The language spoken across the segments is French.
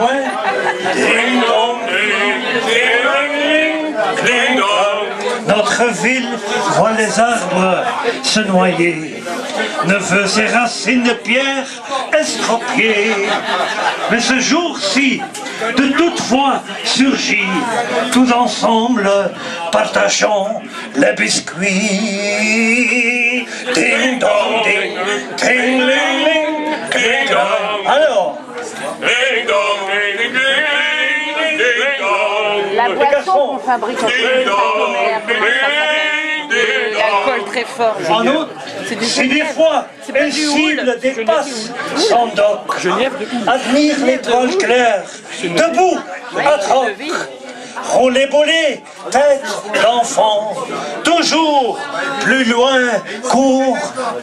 point. Ding dong, ding dong. Notre ville voit les arbres se noyer, neveux et racines de pierre estropiées. Mais ce jour-ci, de toute foi surgit, tous ensemble partageons les biscuits. Ding dong, ding, ding, ling, ling, ding dong. Alors, ding dong, ding, ding, ding dong. La boisson qu'on fabrique en l'alcool très fort. En outre, si des fois elle cible dépasse son doc, admire l'étoile claire, debout, à troc, roulez bolé, tête d'enfant, toujours plus loin court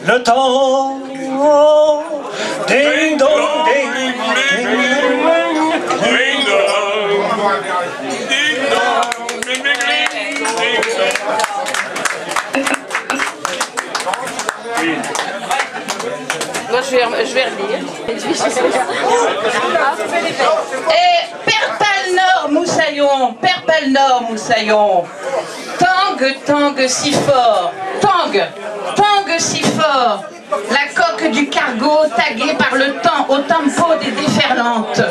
le temps. Ding dong, ding, ding, ding, ding dong. Ding dong, ding, ding, ding, ding. Moi je vais relire. Et Père Palnor Moussaillon, Père Palnor Moussaillon, tangue, tangue si fort, tangue, tangue si fort, la coque du cargo taguée par le temps au tempo des déferlantes.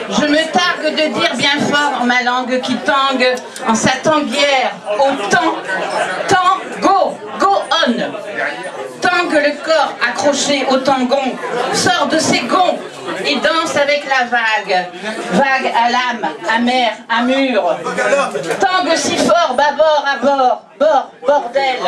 Je me targue de dire bien fort en ma langue qui tangue en sa tanguière au temps, tango, go on. Tangue le corps accroché au tangon, sort de ses gonds et danse avec la vague. Vague à l'âme, amère, à mur. Tangue si fort, bâbord à bord, bord, bordel.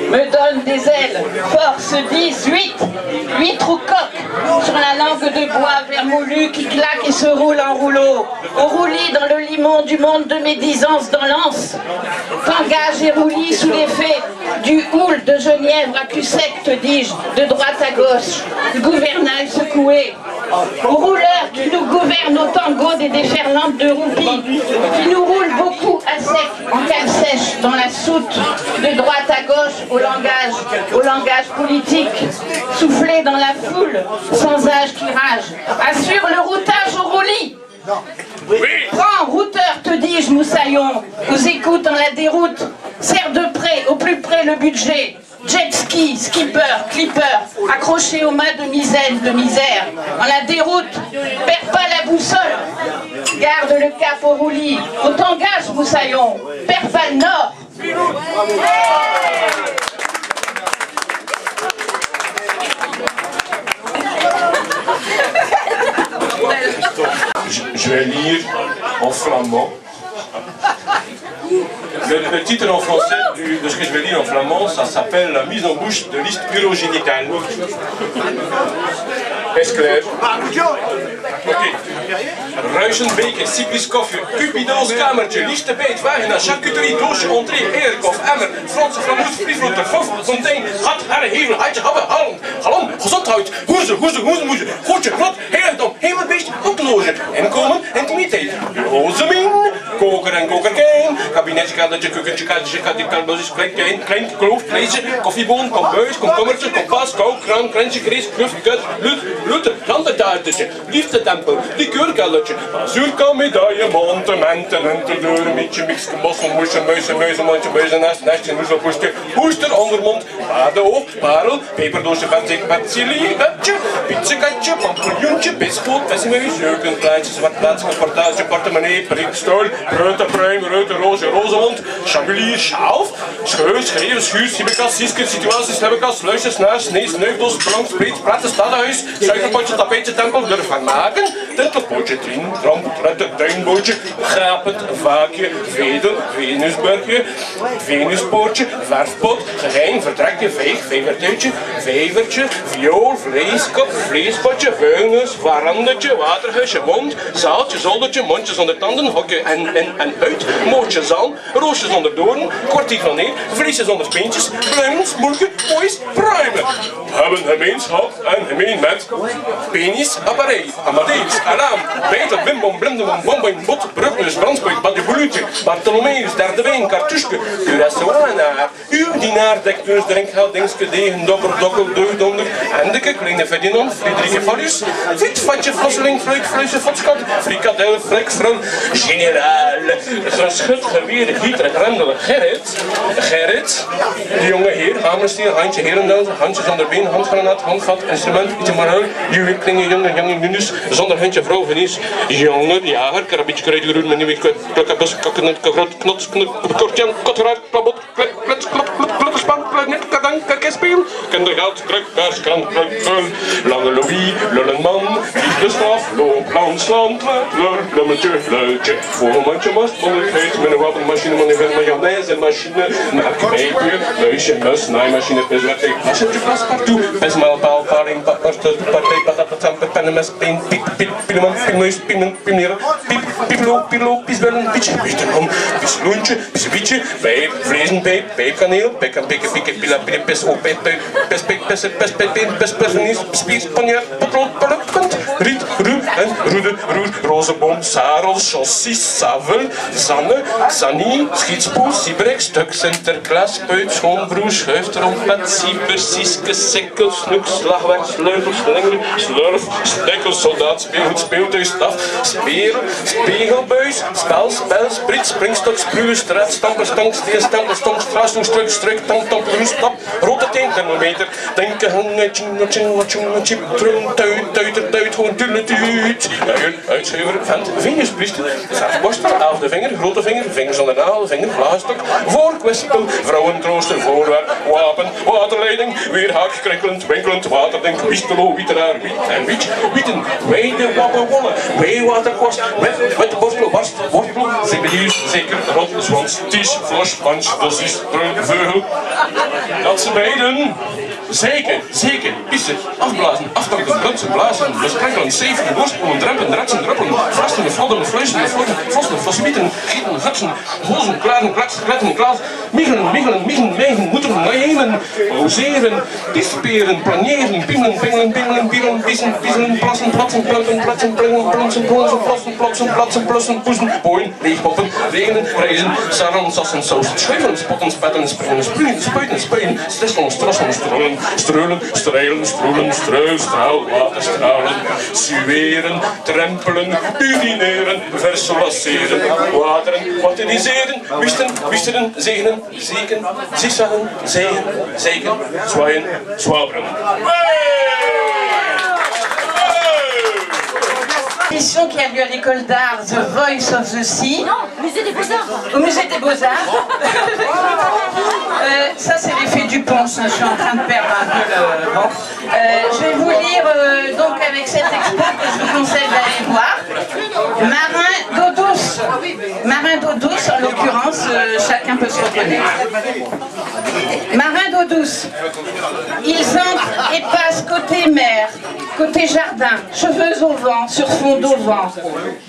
Me donne des ailes, force 10, 8 trous coques sur la langue de bois vermoulu qui claque et se roule en rouleau. Au roulis dans le limon du monde de médisance dans l'anse. Tangage et roulis sous l'effet du houle de Genièvre à cul sec, te dis-je, de droite à gauche, gouvernail secoué. Aux rouleurs qui nous gouvernent au tango des déferlantes de roupies, qui nous roulent beaucoup à sec, en cale sèche, dans la soute, de droite à gauche, au langage politique, soufflé dans la foule, sans âge qui rage, assure le routage au roulis. Prends, routeur, te dis-je, Moussaillon, nous écoute dans la déroute, serre de près, au plus près le budget. Jet ski, skipper, clipper, accroché au mât de misaine, de misère. En la déroute, perds pas la boussole. Garde le cap au roulis. Au tangage, Moussaillon. Perds pas le nord. Je vais lire en flamand. Le titre en français de ce que je vais lire en flamand, ça s'appelle La mise en bouche de liste urogénitale. Est-ce clair? Ok. Ruisenbeker, cyclisch koffie, Cupido's kamertje, liefstebeet, vagina, charcuterie, doosje, entree, eerkof, emmer, Franse flamoes, vliegvloed, fof, fontein, gat, herre, hevel, heitje, habbe, halm, galom, gezondheid, hoeze, moeze, goedje, vlot, heerendom, hemelbeest, oploze, inkomen, intimiteit, rozemin, koker en kokerkijn, kabinetje, kadetje, kukkentje, kalbozis, klein, kloof, vleesje, koffieboon, kombuis, komkommertje, kompas, kook, kraan, krantje, krees, knuf, kut, lut, randentaartetje, liefdetempel, likeurkelletje, azuurkan, medaille, montementen, enterdeur, mietje, mixke, bossen, moesje, muizenmandje, muizennest, nestje, moezelpoestje, hoester, ondermond, paardeoog, parel, peperdoosje, petersilie, webje, pizzekatje, pampeljoentje, bispoot, pessenmuis, jeukenplaatje, zwartplaatsje, portage, portemonnee, prikstool, reute pruim, reute roosje, rozemond, chabulier, schaaf, scheus, schreeuw, schuur, siebekas, siesker, situaties, hebbekas, luisje, snaar, snee, sneuvels, plank, spreet, praten, stadhuis, suikerpotje, tapijtje, tempel, durf gaan maken, tintelpotje, trien, tramp, trutte, tuinbootje, grapend, vaakje, vedel, venusburgje, venuspoortje, verfpot, geheim, vertrekje, veeg, vegertuitje, vevertje, viool, vleeskop, vleespotje, veunus, varandetje, waterhuisje, mond, zaaltje, zoldertje, mondje zonder tanden, hokje en in en uit, mootjes aan, roosjes onder doorn, kwartier van neer, vleesjes onder peentjes, pluimen, smoelken, moois, pruimen. Hebben gemeenschap en gemeen met penis, appareil, Amadeus, alarm, Beitel, bimbom, blindemom, bombom, bot, brugneus, brandspuit, badjeboelutje, Bartholomeus, derde wijn, kartuske, Curaçaoana, uw dienaar, dekneus, drinkgeld, dingske, degen, dobber, dokkel, deugdonder, Hendeke, kleine Ferdinand, Friedrike Farius, Fiet, Vatje, Vosseling, Fluik, Fluisje, Fotskot, Frikadel, Frekfrun, generaal, geschut, geweer, Gieter, Grendel, Gerrit, de jonge heer, hamerstier, handje, herendel, handjes onder been, handgranaat, handvat, instrument, ietsje marhuil, juwe, klinge, jonge nunus, zonder huntje, vrouw, venies, jonger, jager, karabietje, kruidgeroen, met nieuwe klokkenbus, kakkenet, kagrot, knots, kortjan, kotteraar, klabot, klets, klotterspan, klagnet, kadank, kerkespeel, kindergeld, kruk, kaars, krant, kruk, lange Louis, lullenman, liefdesstraf, loopland, slant, lummetje, luidje, voormandje, mast, mondigheid, met een wapenmachine, mayonaise, machine, melkpijpje, muisje, mus, naaimachine, piswerktuig, plasje, plas, partout, pesmaalpaal, paling, partij, patapatam, pennemes, peen, piep, pieleman, pielneus, piemneren, pieplo, piesbellen, pietje, pietenom, piesloentje, pissebietje, pijp, vlezenpijp, pijpkaneel, pikke, pila, pis, pes, spier, panjaard, potlood, punt, riet, ruw en roer, rozeboom, sarel, chassis, savel, zanne, sanie, schietspoel, siebrek, stuk, Sinterklaas, spuit, schoonbroer, schuiftrompet, sieber, sieske, sikkel, snoek, slagwerk, sleutel, slinger, slurf, stekkel, soldaat, speelgoed, speeltuig, staf, speer, spegelbuis, spel, sprit, springstok, spruwe, straat, stamper, stank, steen, stamper, stonk, straasnoek, struik, tank, roes, stap, rote teen, thermometer, denken, hangen, chip, trum, tuit, gewoon tuut, uitschuiver, vent, vingerspriester, verfborstel, 11e vinger, grote vinger, vingers onder naal, vinger, vlaagstok, voorkwispel, vrouwentrooster, voorwerp, wapen, waterleiding, weerhaak, krinkelend, winkelend, waterdink, wiestelo, wieteraar, wiet en wieten, weide, wappen, wollen, weewaterkwast, wette borstel, barst, wortel, zebiliers, zeker, rot, zwans, ties, vlos, punch, dossies, veugel, dat ze beiden, zeker, pissen, afblazen, aftanken, blunsen, blazen, besprenkelen, zeven, worstelen, drempen, ratsen, druppelen, vasten, fladderen, fluisen, flossen, vosmieten, gieten, gutsen, hozen, klaren, kletten, klaas, miegelen, megen, moeten, naïmen, poseren, piefperen, planeren, piemelen, pingelen, pieren, piezelen, plassen, platsen, plussen, poezen, pooien, leegpoppen, regenen, reizen, sarren, sassen, saus, schuiven, spotten, spetten, springen, spuiten, stresselen, streulen, stroelen, straal, waterstralen, sueren, trempelen, urineren, versolaceren, wateren, wateriseren, wisteren, zegenen, zieken, zigzaggen, zegen, zwaaien, zwaberen. Émission qui a lieu à l'école d'art The Voice of the Sea. Non, musée des Beaux-Arts. Au musée des Beaux-Arts. Ça c'est l'effet du ponce, je suis en train de perdre un peu le... Bon. Je vais vous lire donc avec cette expo que je vous conseille d'aller voir. Marin d'eau douce, en l'occurrence, chacun peut se reconnaître. Marin d'eau douce. Ils entrent et passent côté mer, côté jardin, cheveux au vent, sur fond d'auvent,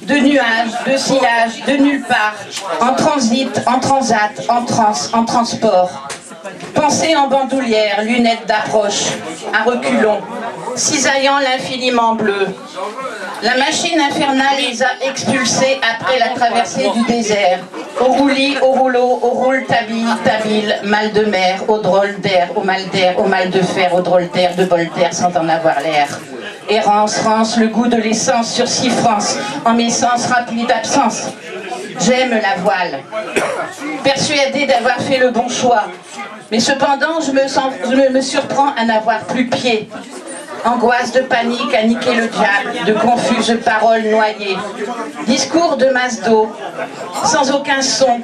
de nuages, de sillage, de nulle part, en transit, en transat, en transport. Pensée en bandoulière, lunettes d'approche, à reculons, cisaillant l'infiniment bleu. La machine infernale les a expulsés après la traversée du désert. Au roulis, au rouleau, au roule tabile, mal de mer, au drôle d'air, au mal de fer, au drôle d'air de Voltaire sans en avoir l'air. Errance, rance, le goût de l'essence sur 6 francs, en mes sens remplis d'absence. J'aime la voile, persuadée d'avoir fait le bon choix. Mais cependant, je me surprends à n'avoir plus pied. Angoisse de panique à niquer le diable, de confuses paroles noyées. Discours de masse d'eau, sans aucun son,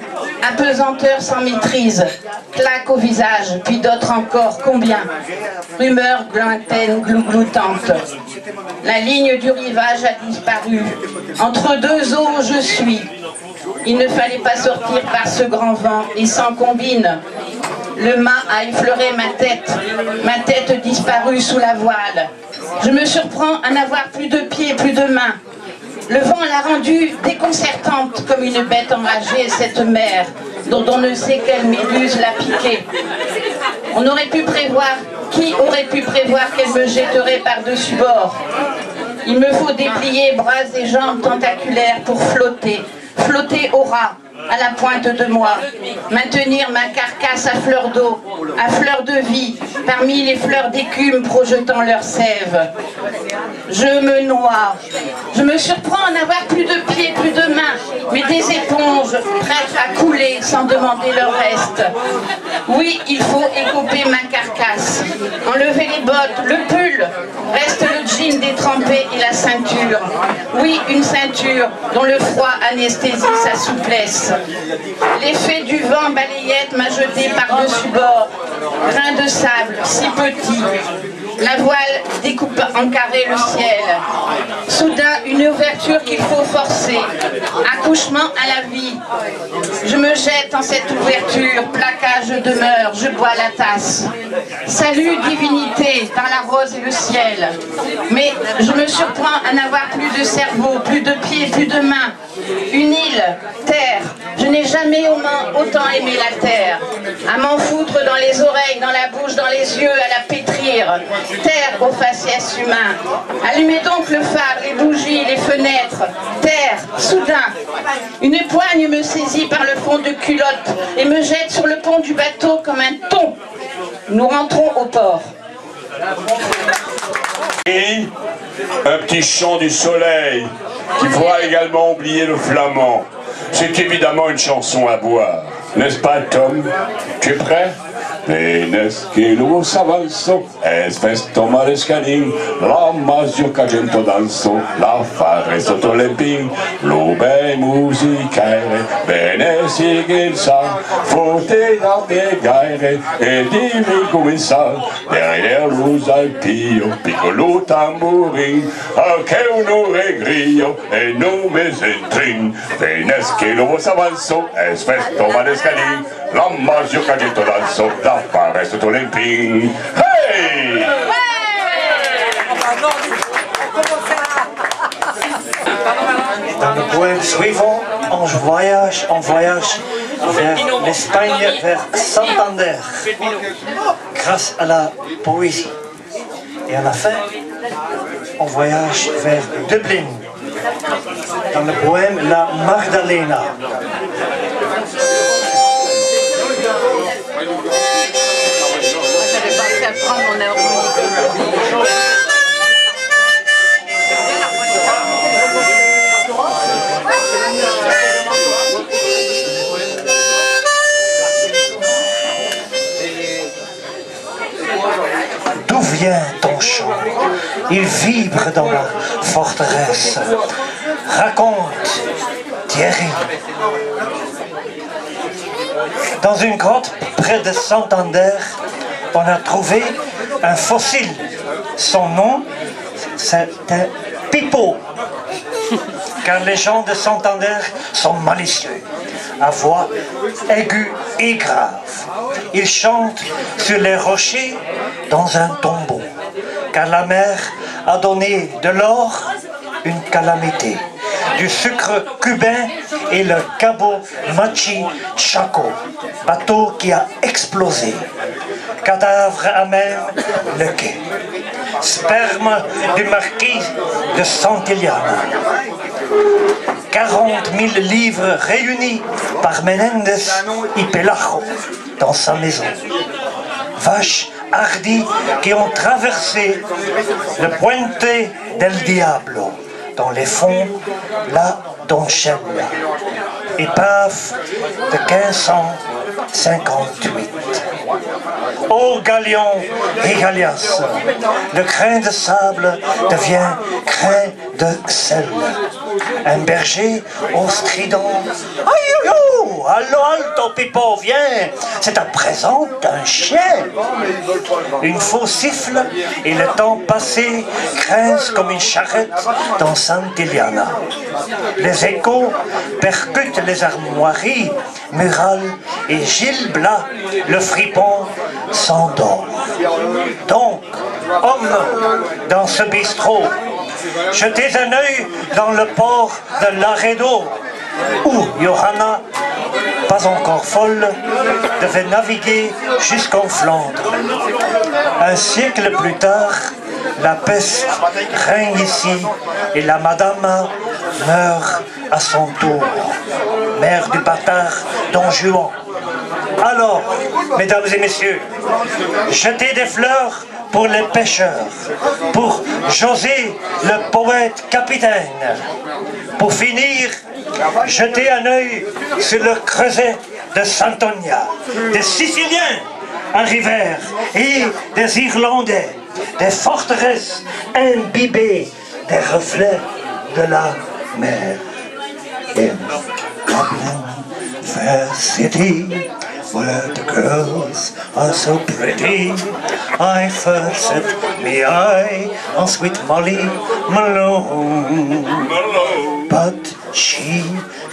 apesanteur sans maîtrise, claque au visage, puis d'autres encore, combien? Rumeurs lointaines, glougloutantes. La ligne du rivage a disparu. Entre deux eaux, je suis. Il ne fallait pas sortir par ce grand vent, et sans combine. Le mât a effleuré ma tête disparue sous la voile. Je me surprends à n'avoir plus de pieds, plus de mains. Le vent l'a rendue déconcertante comme une bête enragée, cette mer dont on ne sait quelle méduse l'a piquée. On aurait pu prévoir, qui aurait pu prévoir qu'elle me jetterait par-dessus bord? Il me faut déplier bras et jambes tentaculaires pour flotter, flotter au ras, à la pointe de moi, maintenir ma carcasse à fleur d'eau, à fleur de vie, parmi les fleurs d'écume projetant leur sève. Je me noie. Je me surprends à n'avoir plus de pieds, plus de mains, mais des éponges prêtes à couler sans demander leur reste. Oui, il faut écoper ma carcasse, enlever les bottes, le pull, reste le jean détrempé et la ceinture. Oui, une ceinture dont le froid anesthésie sa souplesse. L'effet du vent balayette m'a jeté par-dessus bord, grain de sable si petit. La voile découpe en carré le ciel. Soudain, une ouverture qu'il faut forcer. Accouchement à la vie. Je me jette en cette ouverture, placage je demeure, je bois la tasse. Salut divinité, par la rose et le ciel. Mais je me surprends à n'avoir plus de cerveau, plus de pieds, plus de mains. Une île, terre. Je n'ai jamais autant aimé la terre. À m'en foutre dans les oreilles, dans la bouche, dans les yeux, à la pétrir. Terre au faciès humain. Allumez donc le phare, les bougies, les fenêtres. Terre, soudain. Une poigne me saisit par le fond de culotte et me jette sur le pont du bateau comme un thon. Nous rentrons au port. Et un petit chant du soleil qui fera également oublier le flamand. C'est évidemment une chanson à boire. N'est-ce pas, Tom? Tu es prêt? Venes che lo s'avanzo, es festo marescanin, la mazurka gento danzo, la fare sotto le pin, lo be musicare, bene si che sa, fote a piegare, e dimmi come sa, derrière los alpio, piccolo tamburin, che uno regrio, e non me sentrin, venes che lo s'avanzo, es festo marescanin, la mazurka gento danzo, la fare sotto le pin. Hey! Dans le poème suivant, on voyage vers l'Espagne, vers Santander, grâce à la poésie. Et à la fin, on voyage vers Dublin, dans le poème La Magdalena. D'où vient ton chant? Il vibre dans la forteresse. Raconte, Thierry. Dans une grotte près de Santander, on a trouvé un fossile. Son nom, c'est un pipeau. Car les gens de Santander sont malicieux, à voix aiguë et grave. Ils chantent sur les rochers dans un tombeau. Car la mer a donné de l'or, une calamité. Du sucre cubain et le Cabo Machi Chaco, bateau qui a explosé. Cadavre à même le quai. Sperme du marquis de Santillana. 40 000 livres réunis par Menendez y Pelajo dans sa maison. Vaches hardies qui ont traversé le Puente del Diablo dans les fonds La Donchella. Épave de 1558. Ô Galion et Galias, le grain de sable devient grain de sel. Un berger au strident. Aïe, aïe, oh, allo alto, Pipo, viens, c'est à présent un chien. Une faux siffle et le temps passé grince comme une charrette dans Santillana. Les échos percutent les armoiries, Mural et Gilles Blas, le fripon, s'endort. Donc, homme, dans ce bistrot, jetez un œil dans le port de Laredo, où Johanna, pas encore folle, devait naviguer jusqu'en Flandre. Un siècle plus tard, la peste règne ici et la madame meurt à son tour, mère du bâtard Don Juan. Alors, mesdames et messieurs, jetez des fleurs pour les pêcheurs, pour José le poète capitaine. Pour finir, jetez un œil sur le creuset de Santonia. Des Siciliens arrivèrent et des Irlandais, des forteresses imbibées des reflets de la mer. In a fair city, where the girls are so pretty, I first set me eye on sweet Molly Malone. But she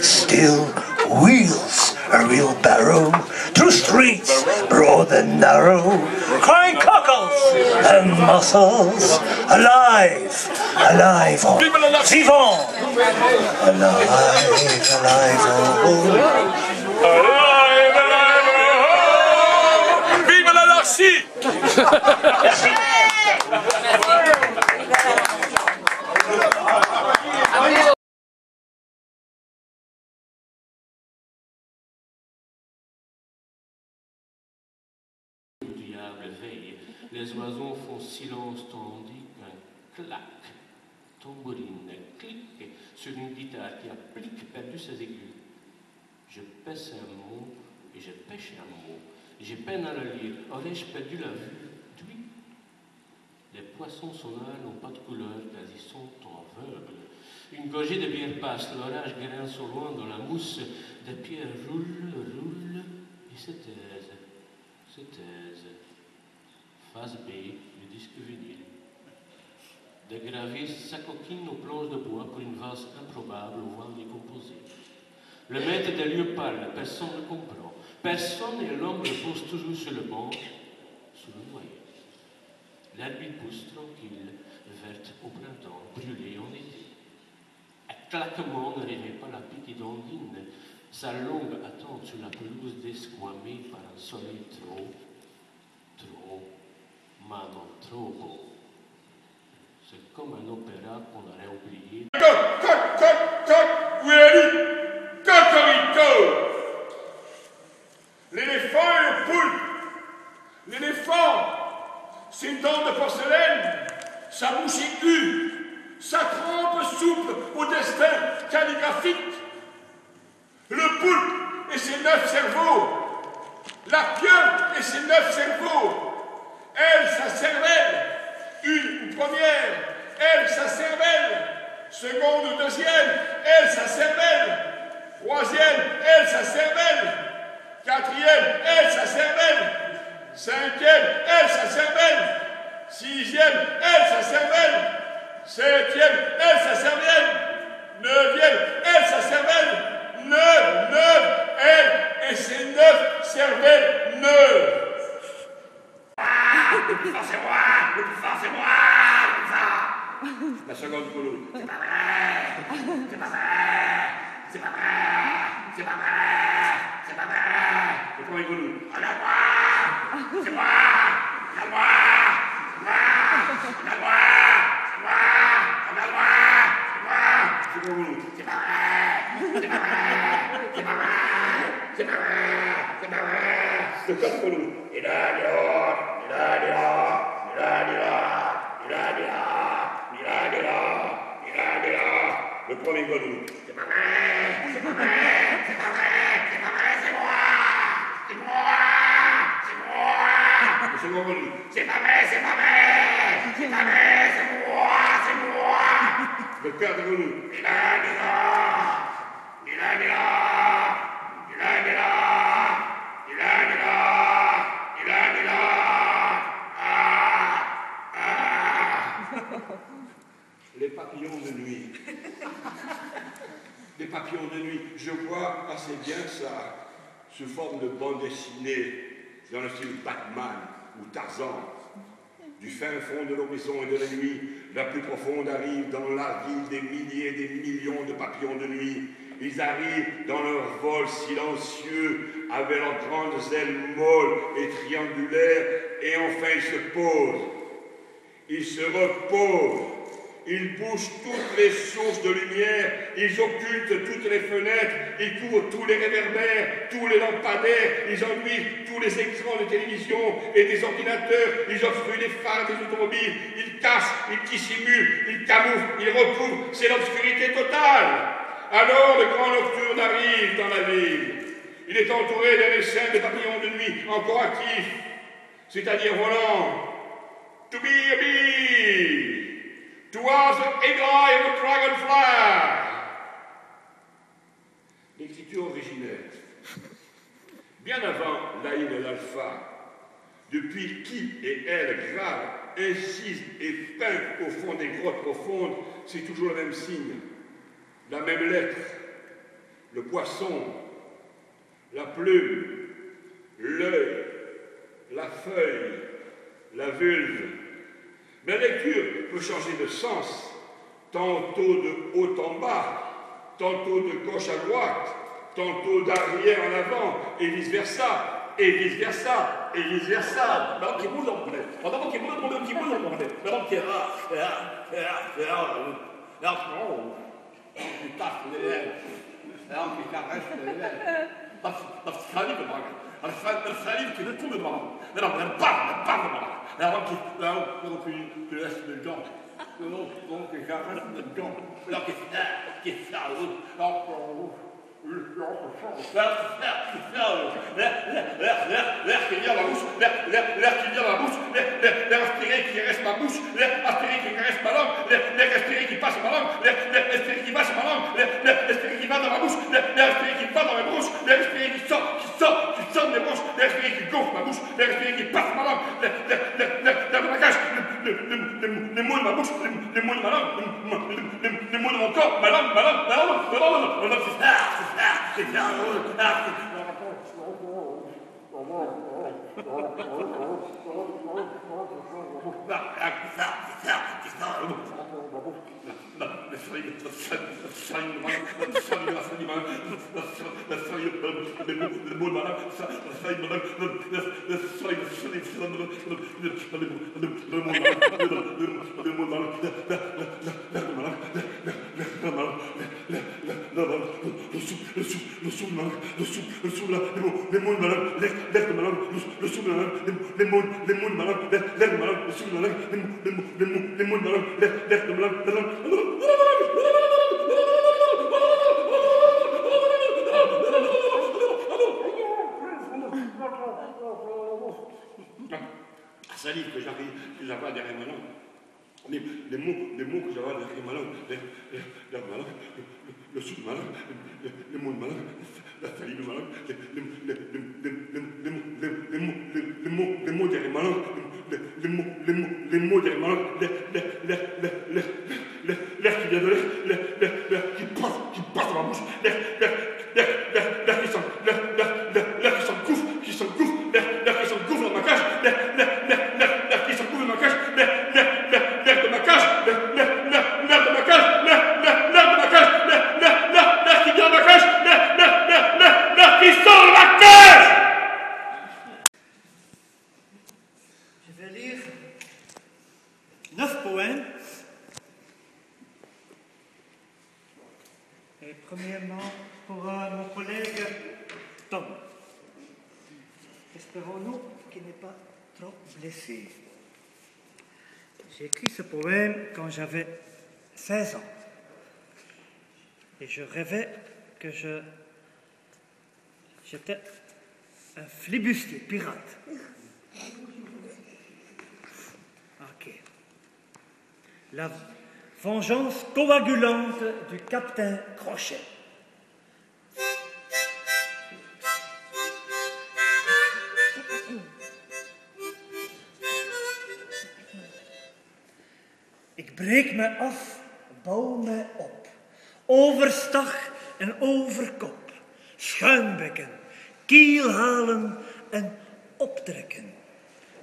still wheels a wheelbarrow through streets broad and narrow, crying cockles and mussels, alive, alive, oh, vivant, alive, alive, oh. Alive, alive, oh. Vive l'anarchie. Merci. Les oiseaux font silence tandis qu'un clac, tambourine, clic sur une guitare qui a plic perdu ses aigus. Je pèse un mot et je pêche un mot. J'ai peine à le lire. Aurais-je perdu la vue? Oui. Les poissons sonores n'ont pas de couleur car ils sont aveugles. Une gorgée de bière passe, l'orage grince au loin dans la mousse. Des pierres roulent, roulent et se taisent, se taisent. Phase B du disque vinyle. Des gravistes s'acoquinent aux planches de bois pour une valse improbable au vent décomposé. Le maître des lieux parle, personne ne comprend. Personne et l'homme repose toujours sur le banc, sous le noyer. L'herbe y pousse tranquille, verte au printemps, brûlée en été. Un claquement ne réveille pas la pique d'Ondine, sa longue attente sur la pelouse desquamée par un soleil trop ma non trop beau. C'est comme un opéra qu'on aurait oublié. Ready, Cocorico. L'éléphant et le poulpe. L'éléphant, ses dents de porcelaine, sa bouche aiguë, sa trempe souple au destin calligraphique. Le poulpe et ses 9 cerveaux. La pieuvre et ses 9 cerveaux. Elle, sa cervelle, une première, elle, sa cervelle, seconde ou deuxième, elle, sa cervelle, troisième, elle, sa cervelle, quatrième, elle, sa cervelle, cinquième, elle, sa cervelle, sixième, elle, sa cervelle, septième, elle, sa cervelle, neuvième, elle, sa cervelle, neuf, elle et ses 9 cervelles neuves. Le plus fort c'est moi, le plus fort c'est moi, le plus fort. La seconde colonne. C'est pas vrai, c'est pas vrai, c'est pas vrai, c'est pas vrai, c'est pas vrai. Le premier colonne. Regarde-moi, c'est moi, regarde-moi, regarde-moi, c'est moi, regarde-moi, c'est moi. Second colonne. C'est pas vrai, c'est pas vrai, c'est pas vrai, c'est pas vrai, c'est pas vrai. Le quatrième colonne. Et là, le premier golou. C'est pas vrai, c'est pas vrai, c'est pas vrai, c'est pas vrai, c'est moi, c'est moi, c'est moi. Le second golou. C'est pas vrai, c'est pas vrai, c'est pas vrai, c'est moi, c'est moi. Le quart golou. Il a les papillons de nuit. Les papillons de nuit. Je vois assez bien ça sous forme de bande dessinée dans le style Batman ou Tarzan. Du fin fond de l'horizon et de la nuit, la plus profonde arrive dans la ville des milliers et des millions de papillons de nuit. Ils arrivent dans leur vol silencieux, avec leurs grandes ailes molles et triangulaires, et enfin ils se posent. Ils se reposent. Ils bougent toutes les sources de lumière, ils occultent toutes les fenêtres, ils couvrent tous les réverbères, tous les lampadaires, ils enduisent tous les écrans de télévision et des ordinateurs, ils obstruent les phares des automobiles, ils cachent, ils dissimulent, ils camouflent, ils recouvrent, c'est l'obscurité totale. Alors le grand nocturne arrive dans la ville. Il est entouré d'un essaim de papillons de nuit encore actifs, c'est-à-dire volants. To be a bee. Towards the eagle eye of a dragonfly. L'écriture originelle, bien avant l'Aïn et l'Alpha, depuis qui et elle grave, incise et peint au fond des grottes profondes, c'est toujours le même signe, la même lettre, le poisson, la plume, l'œil, la feuille, la vulve. Mais la lecture peut changer de sens, tantôt de haut en bas, tantôt de gauche à droite, tantôt d'arrière en avant, et vice-versa, et vice-versa, et vice-versa. L'air qui vient dans la bouche, l'air qui vient dans la bouche, l'air aspiré qui reste ma bouche, l'air aspiré qui caresse ma langue, l'air aspiré qui passe ma langue, l'air aspiré qui passe ma langue, l'air aspiré qui va dans ma bouche, l'air aspiré qui va dans ma bouche, l'air aspiré qui sort de mes bouches, l'air aspiré qui gonfle ma bouche, l'air aspiré qui passe ma langue, l'air de ma cage, les mots de ma bouche, les mots de ma langue, les mots de mon corps, ma langue, c'est ça. Salive que j'avais derrière ma langue. Les mots que j'avais derrière ma langue, le sou de ma langue, les mots de ma langue, la salive de ma langue, les mots derrière ma langue, les mots derrière ma langue, l'air qui vient de l'air qui passe dans ma bouche, l'air qui s'engouffre, l'air qui s'engouffre dans ma cage, l'air qui s'engouffre dans ma cage, l'air de ma cage, l'air de ma cage, l'air qui vient de ma cage, l'air qui sort de ma cage. Je vais lire 9 poèmes. Et premièrement, pour mon collègue Tom. Espérons-nous qu'il n'est pas trop blessé. J'ai écrit ce poème quand j'avais 16 ans. Et je rêvais que j'étais un flibustier, pirate. Ok. La vengeance coagulante du capitaine Crochet. Ik breek me af, bouw me op, overstag en overkop, schuimbekken, kiel halen en optrekken.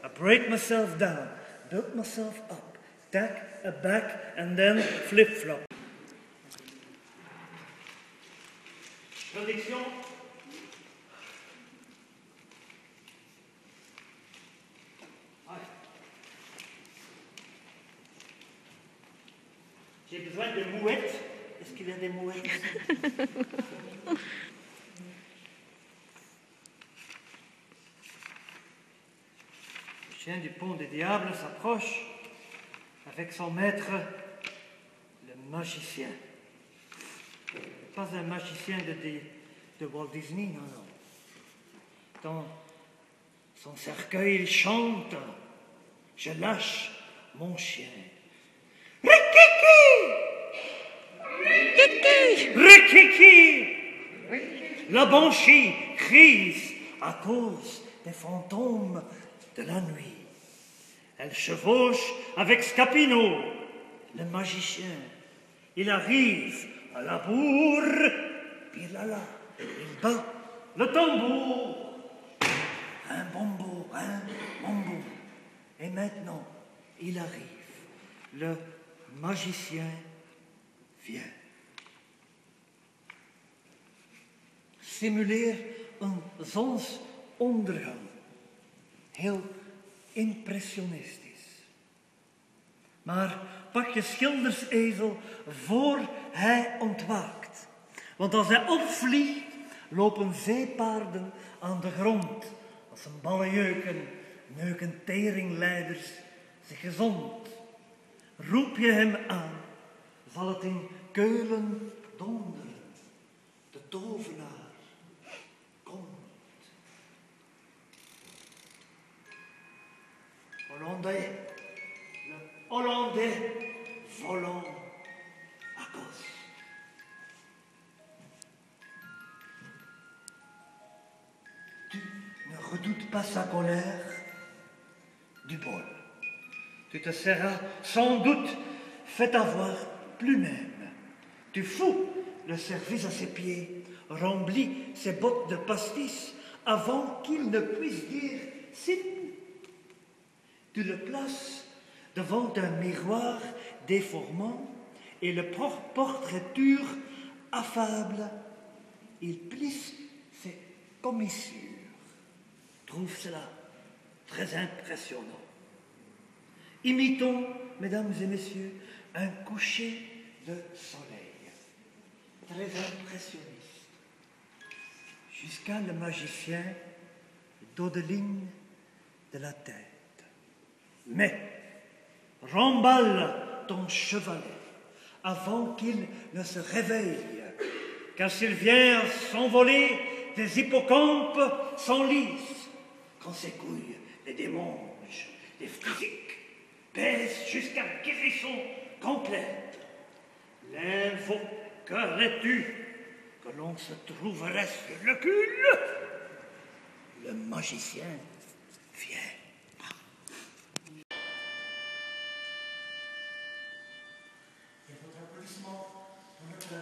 I break myself down, built myself up, tack, a back, and then flip-flop. Prédiction. J'ai besoin de mouettes. Est-ce qu'il y a des mouettes ici? Le chien du pont des diables s'approche avec son maître, le magicien. Pas un magicien de Walt Disney, non, non. Dans son cercueil, il chante « Je lâche mon chien ». Rikiki! Rikiki! La banshee crise à cause des fantômes de la nuit. Elle chevauche avec Scapino, le magicien. Il arrive à la bourre, puis là, il bat le tambour. Un bombo, un bombo. Et maintenant, il arrive. Le magicien vient. Simuleer een zonsondergang. Heel impressionistisch. Maar pak je schildersezel voor hij ontwaakt. Want als hij opvliegt, lopen zeepaarden aan de grond. Als een ballenjeuken neuken teringleiders zich gezond. Roep je hem aan, zal het in Keulen donderen. De tovenaar komt. Hollandais, le Hollandais volant à cause. Tu ne redoutes pas sa colère, du bol. Tu te seras sans doute fait avoir plus même. Tu fous le service à ses pieds, remplis ses bottes de pastis avant qu'il ne puisse dire « si ». Tu le places devant un miroir déformant et le portraiture affable. Il plisse ses commissures. Trouve cela très impressionnant. Imitons, mesdames et messieurs, un coucher de soleil, très impressionniste, jusqu'à le magicien dodeline de la tête. Mais remballe ton chevalet avant qu'il ne se réveille, car s'il vient s'envoler, des hippocampes s'enlisent, quand ses couilles les démangent, les physiques pèsent jusqu'à guérison complète. L'invoquerais-tu que l'on se trouverait sur le cul? Le magicien vient. Et votre applaudissement pour notre